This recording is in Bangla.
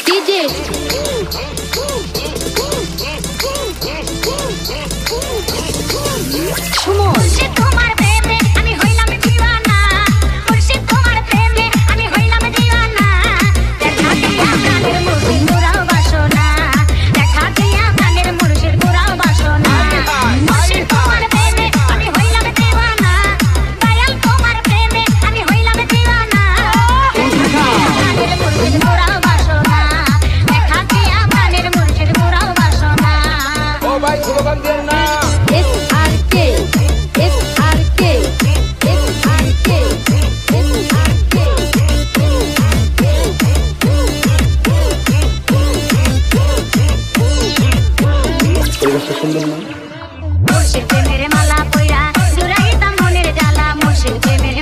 ডিজে সুমন তোমার প্রেমে আমি হইলাম দিওয়ানা, মুর্শিদ তোমার প্রেমে আমি হইলাম দিওয়ানা। দেখা দিয়া প্রাণের মুর্শিদ পুরাও বাসনা, দেখা দিয়া প্রাণের মুর্শিদ পুরাও বাসনা। মুর্শিদ তোমার প্রেমে আমি হইলাম দিওয়ানা, দয়াল তোমার প্রেমে আমি হইলাম দিওয়ানা। দেখা দিয়া প্রাণের মুর্শিদ পুরাও বাসনা, দেখা দিয়া প্রাণের মুর্শিদ পুরাও বাসনা। ও ভাই স্লোগান দেন না। SRK SRK SRK পরিবেশটা সুন্দর না? মুর্শিদ প্রেমের মালা পইরা জুড়াইতাম মনের জ্বালা, মুর্শিদ প্রেমের